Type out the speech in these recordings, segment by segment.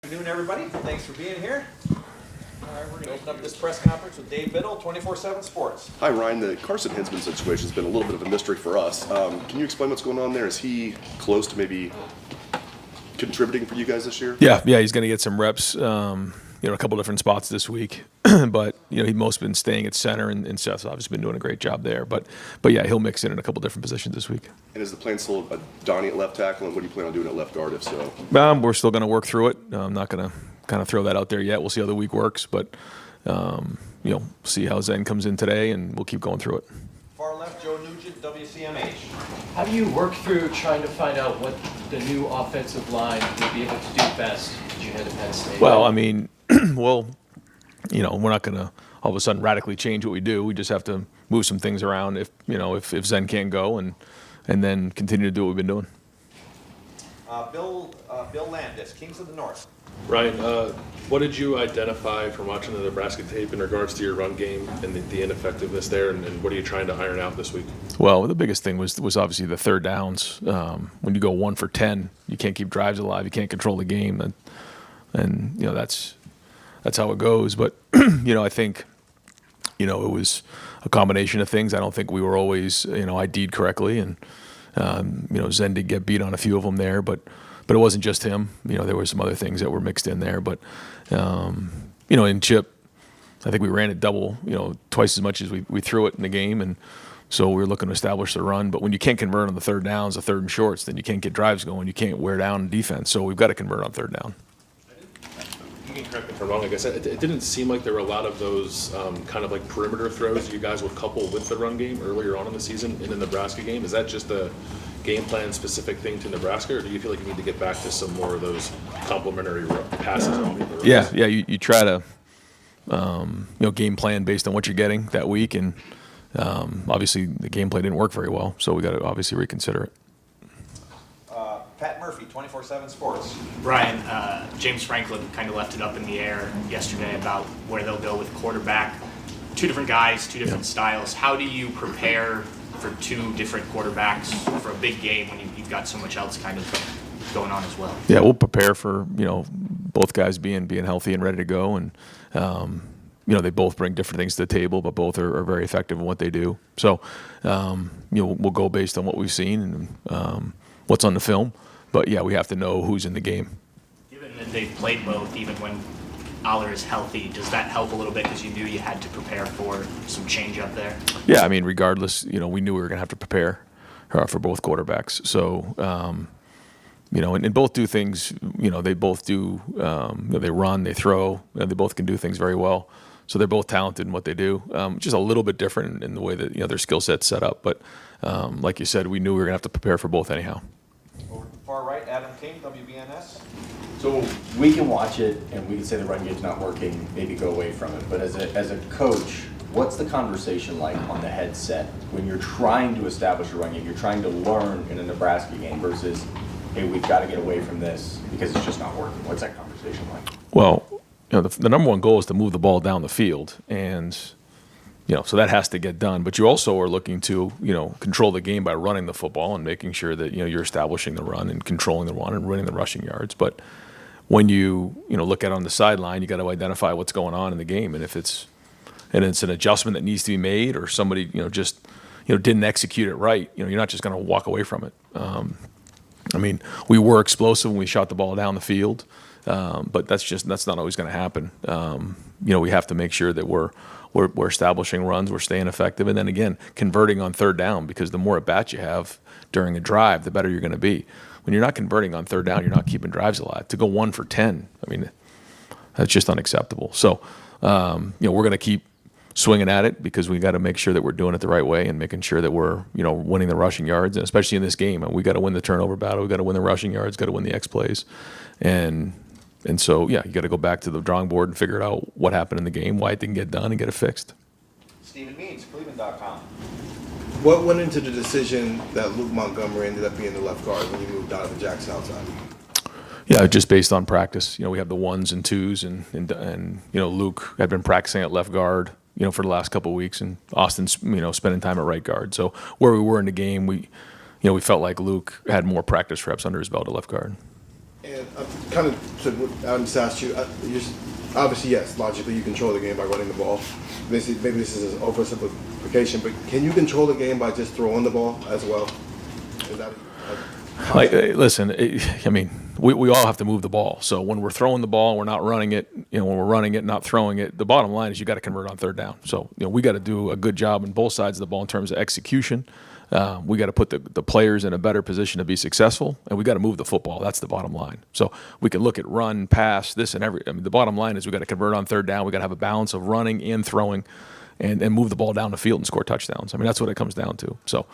Good afternoon, everybody. Thanks for being here. All right, we're going to open up this press conference with Dave Biddle, 24/7 Sports. Hi, Ryan. The Carson Hinsman situation has been a little bit of a mystery for us. Can you explain what's going on there? Is he close to maybe contributing for you guys this year? Yeah, he's going to get some reps, a couple different spots this week. But, he's mostly been staying at center, and Seth's obviously been doing a great job there. But yeah, he'll mix in a couple different positions this week. And is the plan still Donnie at left tackle, and what do you plan on doing at left guard if so? We're still going to work through it. I'm not going to kind of throw that out there yet. We'll see how the week works. But, see how Zen comes in today, and we'll keep going through it. Far left, Joe Nugent, WCMH. How do you work through trying to find out what the new offensive line would be able to do best as you head to Penn State? Well, we're not going to all of a sudden radically change what we do. We just have to move some things around if Zen can't go, and then continue to do what we've been doing. Bill Landis, Kings of the North. Ryan, what did you identify from watching the Nebraska tape in regards to your run game and the ineffectiveness there, and what are you trying to iron out this week? Well, the biggest thing was obviously the third downs. When you go 1 for 10, you can't keep drives alive. You can't control the game, and that's how it goes. But I think it was a combination of things. I don't think we were always ID'd correctly, and Zen did get beat on a few of them there, but it wasn't just him. There were some other things that were mixed in there. But in Chip, I think we ran it double, twice as much as we threw it in the game, and so we were looking to establish the run. But when you can't convert on the third downs, the third and shorts, then you can't get drives going. You can't wear down defense. So we've got to convert on third down. You can correct me if I'm wrong. Like I said, it didn't seem like there were a lot of those kind of like perimeter throws you guys would couple with the run game earlier on in the season in the Nebraska game. Is that just a game plan specific thing to Nebraska, or do you feel like you need to get back to some more of those complementary passes? Yeah. You try to game plan based on what you're getting that week, and obviously the game plan didn't work very well, so we got to obviously reconsider it. Pat Murphy, 24/7 Sports. Ryan, James Franklin kind of left it up in the air yesterday about where they'll go with quarterback. Two different guys, two different styles. How do you prepare for two different quarterbacks for a big game when you've got so much else kind of going on as well? Yeah, we'll prepare for both guys being healthy and ready to go, and they both bring different things to the table, but both are very effective in what they do. So we'll go based on what we've seen and what's on the film. But yeah, we have to know who's in the game. Given that they've played both, even when Aller is healthy, does that help a little bit because you knew you had to prepare for some change up there? Yeah, regardless, we knew we were going to have to prepare for both quarterbacks. So, and both do things, they both do, they run, they throw, they both can do things very well. So they're both talented in what they do, just a little bit different in the way that, their skill set's set up. But like you said, we knew we were going to have to prepare for both anyhow. Over to the far right, Adam King, WBNS. So we can watch it and we can say the run game's not working, maybe go away from it. But as a coach, what's the conversation like on the headset when you're trying to establish a run game, you're trying to learn in a Nebraska game versus, hey, we've got to get away from this because it's just not working? What's that conversation like? Well, the number one goal is to move the ball down the field, and so that has to get done. But you also are looking to control the game by running the football and making sure that you're establishing the run and controlling the run and winning the rushing yards. But when you look at it on the sideline, you got to identify what's going on in the game, and if it's an adjustment that needs to be made, or somebody just didn't execute it right, you're not just going to walk away from it. We were explosive when we shot the ball down the field, but that's not always going to happen. We have to make sure that we're establishing runs, we're staying effective, and then again converting on third down, because the more at bats you have during a drive, the better you're going to be. When you're not converting on third down, you're not keeping drives alive. To go 1 for 10, that's just unacceptable. So we're going to keep swinging at it, because we got to make sure that we're doing it the right way and making sure that we're winning the rushing yards, and especially in this game, we got to win the turnover battle, we got to win the rushing yards, got to win the X plays, and so yeah, you got to go back to the drawing board and figure out what happened in the game, why it didn't get done, and get it fixed. Stephen Means, Cleveland.com. What went into the decision that Luke Montgomery ended up being the left guard when you moved Donovan Jackson outside? Yeah, just based on practice. We have the 1s and 2s, and Luke had been practicing at left guard, for the last couple of weeks, and Austin's, spending time at right guard. So where we were in the game, we felt like Luke had more practice reps under his belt at left guard. And kind of to what Adam just asked you, obviously, yes, logically you control the game by running the ball. Maybe this is an oversimplification, but can you control the game by just throwing the ball as well? Is that Listen, I mean, we all have to move the ball. So when we're throwing the ball, we're not running it. When we're running it, not throwing it. The bottom line is you got to convert on third down. So we got to do a good job on both sides of the ball in terms of execution. We got to put the players in a better position to be successful, and we got to move the football. That's the bottom line. So we can look at run, pass, this and every. I mean, the bottom line is we got to convert on third down. We got to have a balance of running and throwing, and move the ball down the field and score touchdowns. I mean, that's what it comes down to. So.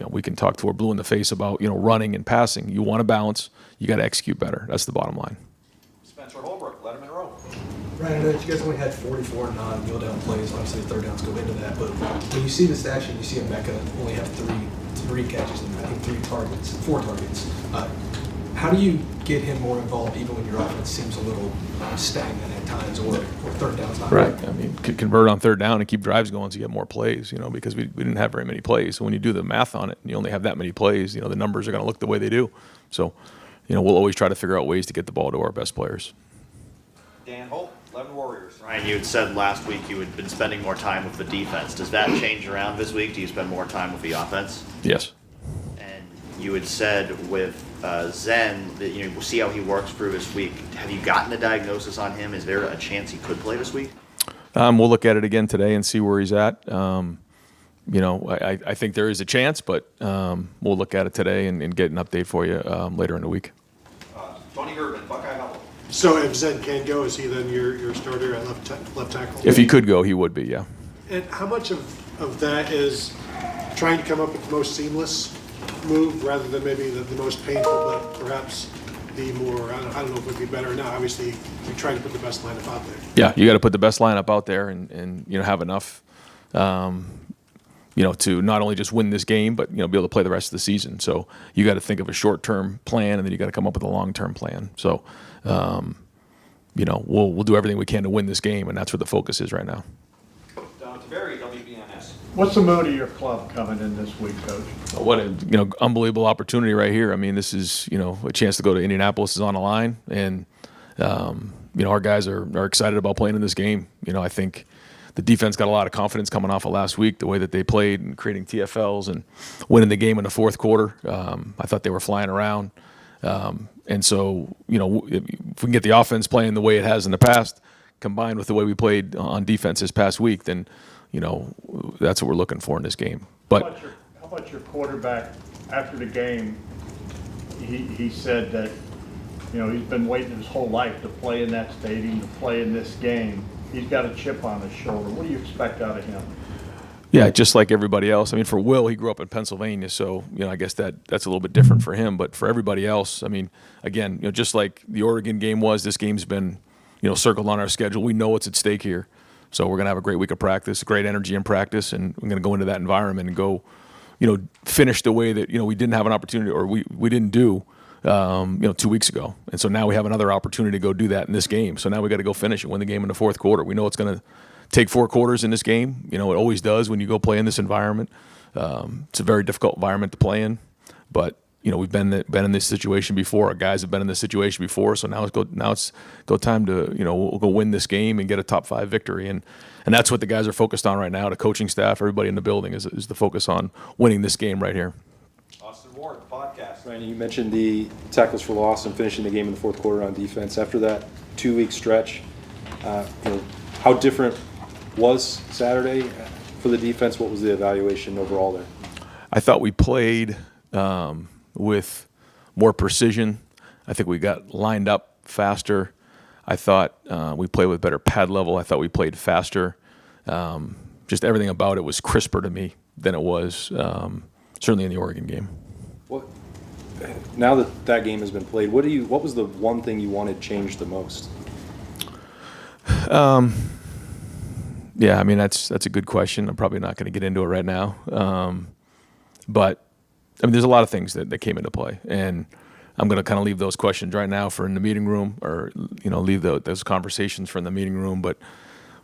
We can talk to we're blue in the face about running and passing. You want to balance. You got to execute better. That's the bottom line. Spencer Holbrook, Letterman Row. Right, I know that you guys only had 44 non-kneel down plays. Obviously, the third downs go into that. But when you see this action, you see Emeka only have three catches and I think four targets. How do you get him more involved, even when your offense seems a little stagnant at times, or third down's not Right. working? I mean, convert on third down and keep drives going to get more plays. Because we didn't have very many plays. So when you do the math on it, and you only have that many plays. The numbers are going to look the way they do. So, we'll always try to figure out ways to get the ball to our best players. Dan Holt, 11 Warriors. Ryan, you had said last week you had been spending more time with the defense. Does that change around this week? Do you spend more time with the offense? Yes. And you had said with Zen that we'll see how he works through this week. Have you gotten a diagnosis on him? Is there a chance he could play this week? We'll look at it again today and see where he's at. I think there is a chance, but we'll look at it today and get an update for you later in the week. Tony Gerben, Buckeye Hubble. So if Zed can't go, is he then your starter at left tackle? If he could go, he would be, yeah. And how much of that is trying to come up with the most seamless move rather than maybe the most painful, but perhaps the more, I don't know if it would be better or not. Obviously, you're trying to put the best lineup out there. Yeah, you got to put the best lineup out there and have enough, to not only just win this game, but be able to play the rest of the season. So you got to think of a short-term plan, and then you got to come up with a long-term plan. So, we'll do everything we can to win this game, and that's where the focus is right now. Down to Barry, WBNS. What's the mood of your club coming in this week, Coach? What a unbelievable opportunity right here. I mean, this is a chance to go to Indianapolis is on the line, and our guys are excited about playing in this game. I think the defense got a lot of confidence coming off of last week, the way that they played and creating TFLs and winning the game in the fourth quarter. I thought they were flying around, and so if we can get the offense playing the way it has in the past, combined with the way we played on defense this past week, then that's what we're looking for in this game. But how about your quarterback after the game? He said that he's been waiting his whole life to play in that stadium, to play in this game. He's got a chip on his shoulder. What do you expect out of him? Yeah, just like everybody else. I mean, for Will, he grew up in Pennsylvania, so I guess that's a little bit different for him. But for everybody else, I mean, again, just like the Oregon game was, this game's been circled on our schedule. We know what's at stake here. So we're going to have a great week of practice, great energy in practice, and we're going to go into that environment and go, finish the way that, we didn't have an opportunity or we didn't do, 2 weeks ago. And so now we have another opportunity to go do that in this game. So now we got to go finish and win the game in the fourth quarter. We know it's going to take 4 quarters in this game. It always does when you go play in this environment. It's a very difficult environment to play in, but we've been in this situation before. Our guys have been in this situation before. So now it's go time to we'll go win this game and get a top 5 victory, and that's what the guys are focused on right now. The coaching staff, everybody in the building is the focus on winning this game right here. Austin Ward, podcast. Ryan, you mentioned the tackles for loss and finishing the game in the fourth quarter on defense. After that 2-week stretch, how different was Saturday for the defense? What was the evaluation overall there? I thought we played with more precision. I think we got lined up faster. I thought we played with better pad level. I thought we played faster. Just everything about it was crisper to me than it was certainly in the Oregon game. Now that game has been played, what was the one thing you wanted changed the most? Yeah, I mean that's a good question. I'm probably not going to get into it right now. But I mean, there's a lot of things that came into play, and I'm going to kind of leave those questions right now for in the meeting room, or leave those conversations for in the meeting room. But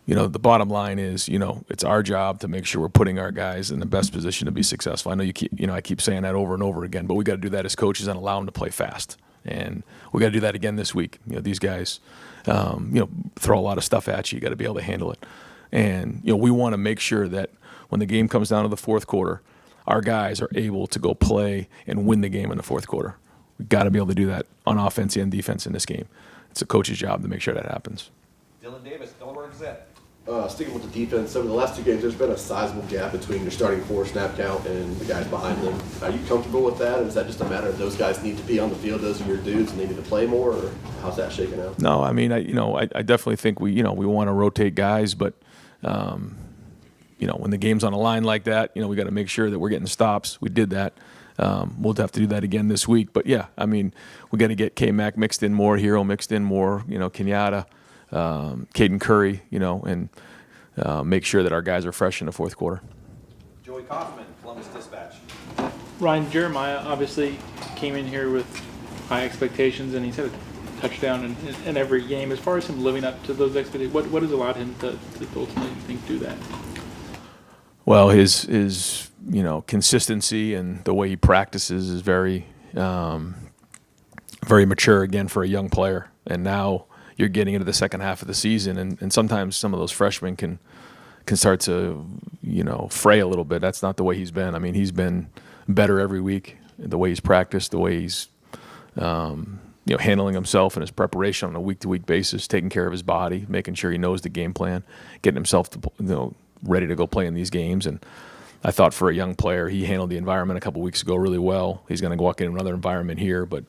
the bottom line is, it's our job to make sure we're putting our guys in the best position to be successful. I know I keep saying that over and over again, but we got to do that as coaches and allow them to play fast. And we got to do that again this week. These guys, throw a lot of stuff at you. You got to be able to handle it. And, we want to make sure that when the game comes down to the fourth quarter, our guys are able to go play and win the game in the fourth quarter. We've got to be able to do that on offense and defense in this game. It's a coach's job to make sure that happens. Dylan Davis, Delaware Gazette. Sticking with the defense, over the last 2 games, there's been a sizable gap between your starting 4 snap count and the guys behind them. Are you comfortable with that? Or is that just a matter of those guys need to be on the field, those are your dudes, and they need to play more? Or how's that shaking out? No, I mean, I definitely think we want to rotate guys, but when the game's on a line like that, we got to make sure that we're getting stops. We did that. We'll have to do that again this week. But yeah, I mean, we got to get K-Mac mixed in more, Hero mixed in more, Kenyatta, Caden Curry, and make sure that our guys are fresh in the fourth quarter. Joey Kaufman, Columbus Dispatch. Ryan Jeremiah obviously came in here with high expectations, and he's had a touchdown in every game. As far as him living up to those expectations, what has allowed him to ultimately think do that? Well, his consistency and the way he practices is very very mature again for a young player. And now you're getting into the second half of the season, and sometimes some of those freshmen can start to fray a little bit. That's not the way he's been. I mean, he's been better every week. The way he's practiced, the way he's handling himself and his preparation on a week-to-week basis, taking care of his body, making sure he knows the game plan, getting himself to ready to go play in these games. And I thought for a young player, he handled the environment a couple weeks ago really well. He's going to walk in another environment here, but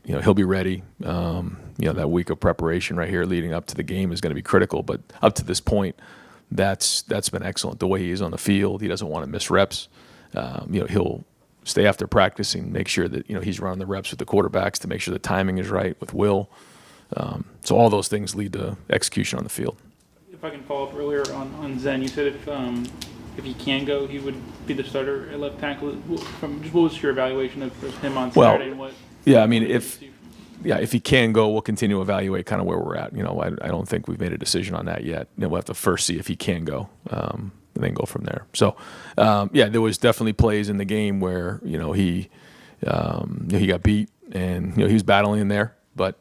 he'll be ready. That week of preparation right here leading up to the game is going to be critical. But up to this point, that's been excellent. The way he is on the field, he doesn't want to miss reps. He'll stay after practicing, make sure that he's running the reps with the quarterbacks to make sure the timing is right with Will. So all those things lead to execution on the field. If I can follow up earlier on Zen, you said if he can go, he would be the starter at left tackle. What was your evaluation of him on Saturday? And what? Yeah, I mean, if he can go, we'll continue to evaluate kind of where we're at. I don't think we've made a decision on that yet. We'll have to first see if he can go, and then go from there. So, there was definitely plays in the game where he got beat and he was battling in there, but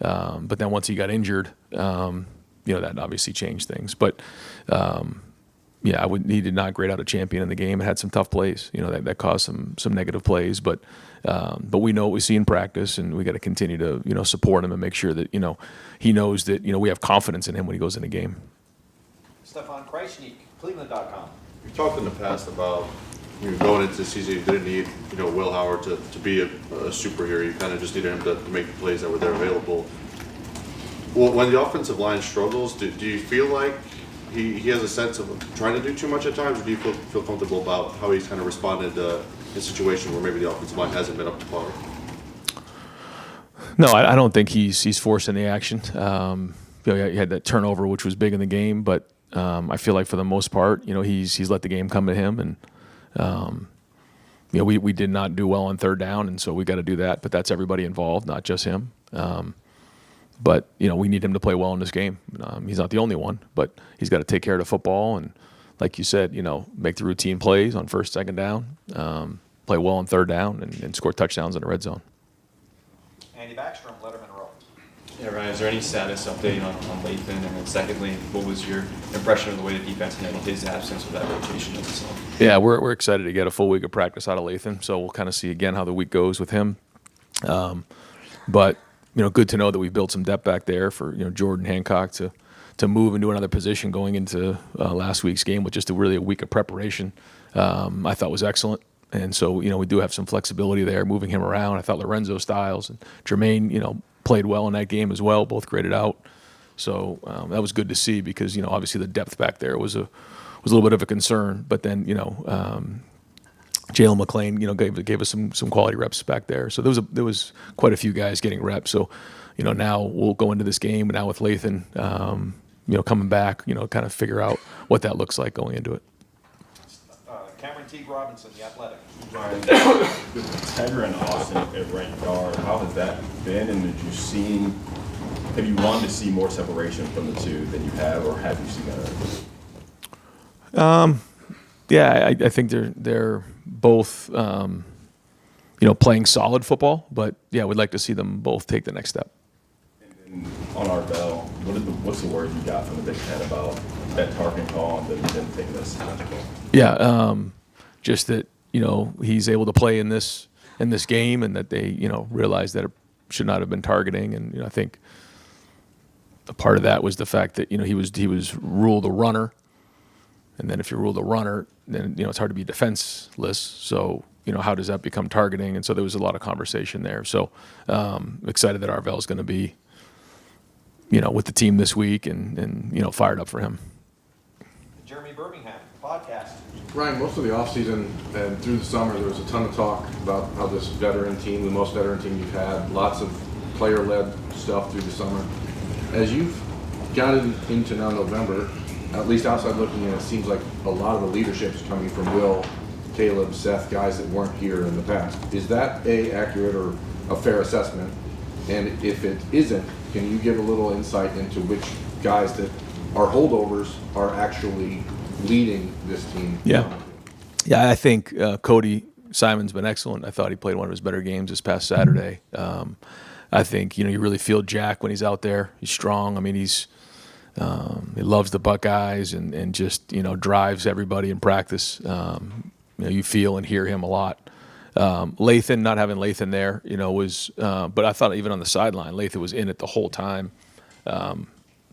then once he got injured, that obviously changed things. But he did not grade out a champion in the game. It had some tough plays, that caused some negative plays. But we know what we see in practice, and we got to continue to support him and make sure that he knows that we have confidence in him when he goes in a game. Stefan Kreisnik, Cleveland.com. You talked in the past about going into the season, you didn't need Will Howard to be a superhero. You kind of just needed him to make the plays that were there available. Well, when the offensive line struggles, do you feel like he has a sense of trying to do too much at times, or do you feel comfortable about how he's kind of responded in situations where maybe the offensive line hasn't been up to par? No, I don't think he's forcing the action. He had that turnover, which was big in the game, but I feel like for the most part, he's let the game come to him, and we did not do well on third down, and so we got to do that. But that's everybody involved, not just him. But we need him to play well in this game. He's not the only one, but he's got to take care of the football, and like you said, make the routine plays on first, second down, play well on third down, and score touchdowns in the red zone. Andy Backstrom, Letterman Row. Yeah, Ryan, is there any status update on Lathan? And then secondly, what was your impression of the way the defense handled his absence with that rotation of himself? Yeah, we're excited to get a full week of practice out of Lathan, so we'll kind of see again how the week goes with him. But good to know that we've built some depth back there for Jordan Hancock to move into another position going into last week's game with just a week of preparation. I thought was excellent. And so, we do have some flexibility there, moving him around. I thought Lorenzo Styles and Jermaine, played well in that game as well, both graded out. So that was good to see because, obviously the depth back there was a little bit of a concern. But then, Jalen McClain, gave us some quality reps back there. So there was quite a few guys getting reps. So, now we'll go into this game now with Lathan, coming back, kind of figure out what that looks like going into it. Cameron Teague Robinson, The Athletic. With Tegra and Austin at right guard, how has that been? And have you wanted to see more separation from the two than you have, or have you seen that? Yeah, I think they're both, playing solid football. But yeah, we'd like to see them both take the next step. And on our bell, what's the word you got from the Big Ten about that Tarkin call and them taking this tactical? Yeah, just that he's able to play in this game, and that they realize that it should not have been targeting. And I think a part of that was the fact that he was ruled a runner, and then if you're ruled a runner, then it's hard to be defenseless. So how does that become targeting? And so there was a lot of conversation there. So excited that Arvell is going to be with the team this week, and fired up for him. Jeremy Birmingham, podcast. Ryan, most of the offseason and through the summer, there was a ton of talk about how this veteran team, the most veteran team you've had, lots of player-led stuff through the summer. As you've gotten into now November, at least outside looking in, it seems like a lot of the leadership is coming from Will, Caleb, Seth, guys that weren't here in the past. Is that accurate or a fair assessment? And if it isn't, can you give a little insight into which guys that are holdovers are actually leading this team? Yeah, I think Cody Simon's been excellent. I thought he played one of his better games this past Saturday. I think you really feel Jack when he's out there. He's strong. I mean, he loves the Buckeyes and just drives everybody in practice. You feel and hear him a lot. Lathan, not having Lathan there, was. But I thought even on the sideline, Lathan was in it the whole time.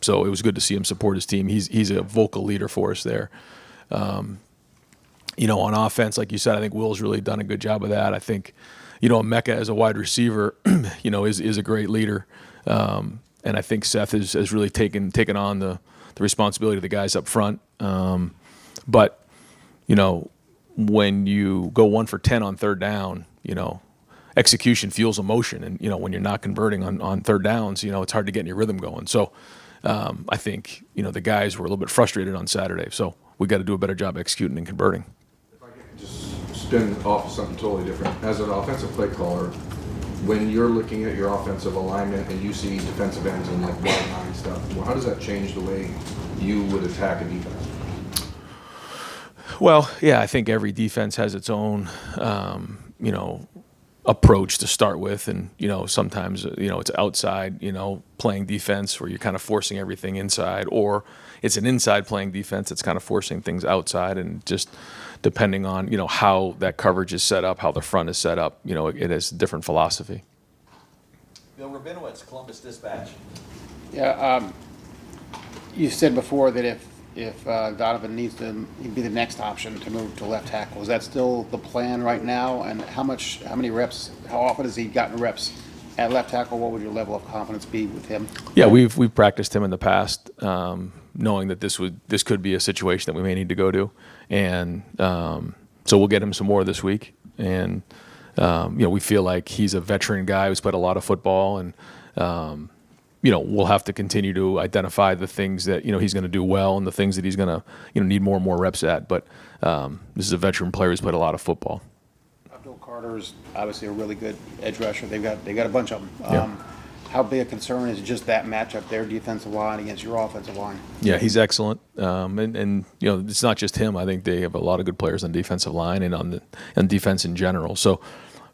So it was good to see him support his team. He's a vocal leader for us there. On offense, like you said, I think Will's really done a good job of that. I think, Mecca as a wide receiver, is a great leader. And I think Seth has really taken on the responsibility of the guys up front. But when you go 1 for 10 on third down, execution fuels emotion. And, when you're not converting on third downs, it's hard to get in your rhythm going. So I think, the guys were a little bit frustrated on Saturday. So we got to do a better job executing and converting. If I could just spin off of something totally different. As an offensive play caller, when you're looking at your offensive alignment and you see defensive ends and like wide nine stuff, how does that change the way you would attack a defense? Well, yeah, I think every defense has its own, approach to start with. And, sometimes, it's outside, playing defense where you're kind of forcing everything inside, or it's an inside playing defense that's kind of forcing things outside. And just depending on, how that coverage is set up, how the front is set up, it has a different philosophy. Bill Rabinowitz, Columbus Dispatch. Yeah, you said before that if Donovan needs to be the next option to move to left tackle, is that still the plan right now? And how many reps, how often has he gotten reps at left tackle? What would your level of confidence be with him? Yeah, we've practiced him in the past, knowing that this could be a situation that we may need to go to, and so we'll get him some more this week. And we feel like he's a veteran guy who's played a lot of football, and we'll have to continue to identify the things that he's going to do well and the things that he's going to need more and more reps at. But this is a veteran player who's played a lot of football. Abdul Carter's obviously a really good edge rusher. They got a bunch of them. Yeah. How big a concern is just that matchup, their defensive line against your offensive line? Yeah, he's excellent, and it's not just him. I think they have a lot of good players on defensive line and on defense in general. So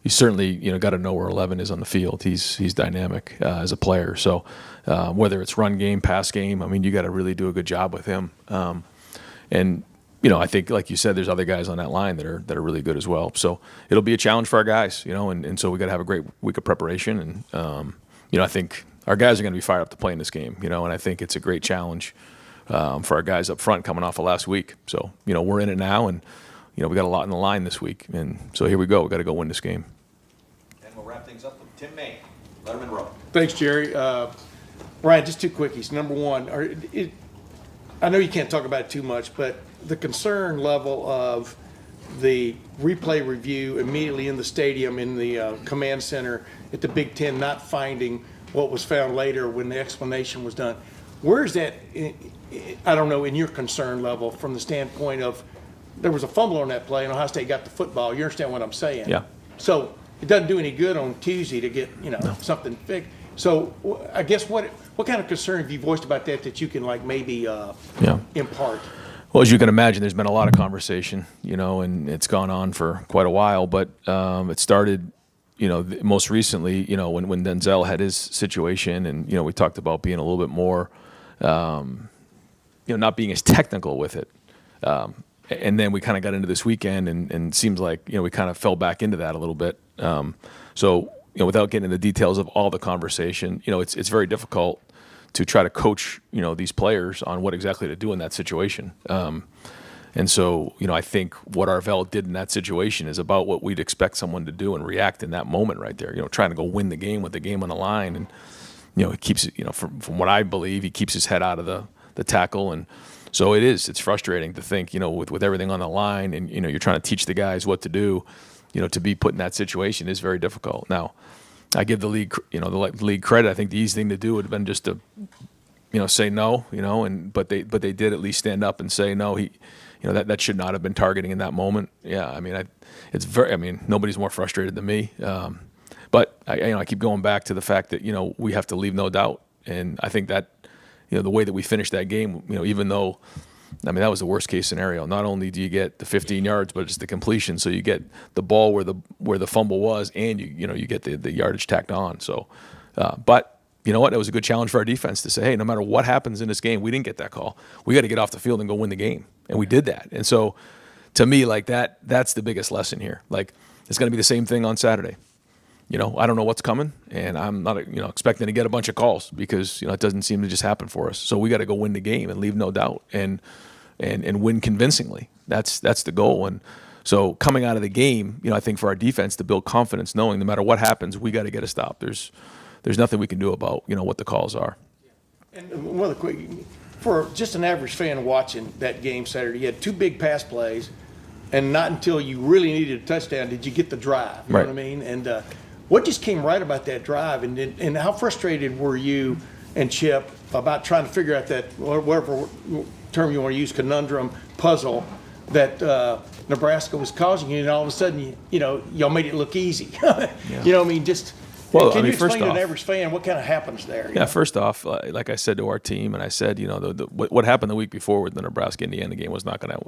you certainly got to know where 11 is on the field. He's dynamic as a player. So whether it's run game, pass game, I mean, you got to really do a good job with him. And I think, like you said, there's other guys on that line that are really good as well. So it'll be a challenge for our guys, and so we got to have a great week of preparation. And I think our guys are going to be fired up to play in this game. And I think it's a great challenge for our guys up front coming off of last week. So we're in it now, and we got a lot in the line this week. And so here we go. We got to go win this game. We'll wrap things up with Tim May, Letterman Row. Thanks, Jerry. Ryan, just two quickies. Number one, I know you can't talk about it too much, but the concern level of the replay review immediately in the stadium, in the command center at the Big Ten, not finding what was found later when the explanation was done. Where is that, I don't know, in your concern level from the standpoint of there was a fumble on that play and Ohio State got the football. You understand what I'm saying? Yeah. So it doesn't do any good on Tuesday to get, something fixed. So I guess what kind of concern have you voiced about that you can maybe impart? Well, as you can imagine, there's been a lot of conversation, and it's gone on for quite a while. But it started, most recently, when Denzel had his situation, and we talked about being a little bit more, not being as technical with it. And then we kind of got into this weekend, and it seems like we kind of fell back into that a little bit. So without getting into the details of all the conversation, it's very difficult to try to coach these players on what exactly to do in that situation. And so, I think what Arvell did in that situation is about what we'd expect someone to do and react in that moment right there. Trying to go win the game with the game on the line, and he keeps from what I believe, he keeps his head out of the tackle, and so it's frustrating to think with everything on the line, and you're trying to teach the guys what to do, to be put in that situation is very difficult. Now, I give the league the league credit. I think the easy thing to do would have been just to say no, but they did at least stand up and say no. That should not have been targeting in that moment. Yeah, nobody's more frustrated than me. But I keep going back to the fact that we have to leave no doubt, and I think that the way that we finished that game, even though that was the worst case scenario. Not only do you get the 15 yards, but it's the completion, so you get the ball where the fumble was, and you get the yardage tacked on. So, but. You know what? It was a good challenge for our defense to say, hey, no matter what happens in this game, we didn't get that call. We got to get off the field and go win the game. And we did that. And so to me, that's the biggest lesson here. It's going to be the same thing on Saturday. I don't know what's coming, and I'm not expecting to get a bunch of calls because it doesn't seem to just happen for us. So we got to go win the game and leave no doubt and win convincingly. That's the goal. And so coming out of the game, I think for our defense to build confidence, knowing no matter what happens, we got to get a stop. There's nothing we can do about what the calls are. And one of the quick, for just an average fan watching that game Saturday, you had two big pass plays, and not until you really needed a touchdown did you get the drive. You know what I mean? And what just came right about that drive, and how frustrated were you and Chip about trying to figure out that, whatever term you want to use, conundrum, puzzle that Nebraska was causing you, and all of a sudden, y'all made it look easy. Just. Well, can you explain to an average fan what kind of happens there? Yeah, first off, like I said to our team, and I said, what happened the week before with the Nebraska-Indiana game was not going to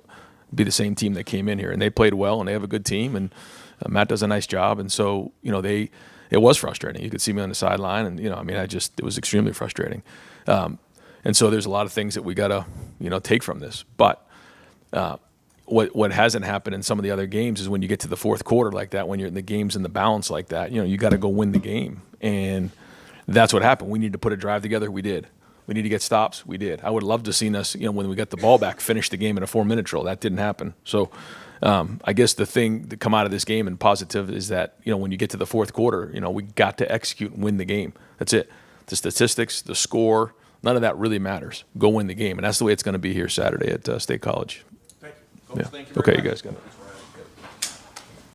be the same team that came in here, and they played well, and they have a good team, and Matt does a nice job, and so it was frustrating. You could see me on the sideline, and it was extremely frustrating, and so there's a lot of things that we got to take from this, but. What hasn't happened in some of the other games is when you get to the fourth quarter like that, when you're in the games in the balance like that, you got to go win the game. And that's what happened. We need to put a drive together. We did. We need to get stops. We did. I would love to have seen us, when we got the ball back, finish the game in a 4-minute drill. That didn't happen. So I guess the thing to come out of this game and positive is that, when you get to the fourth quarter, we got to execute and win the game. That's it. The statistics, the score, none of that really matters. Go win the game. And that's the way it's going to be here Saturday at State College. Coach, Yeah. thank you very Okay, much. you guys got it.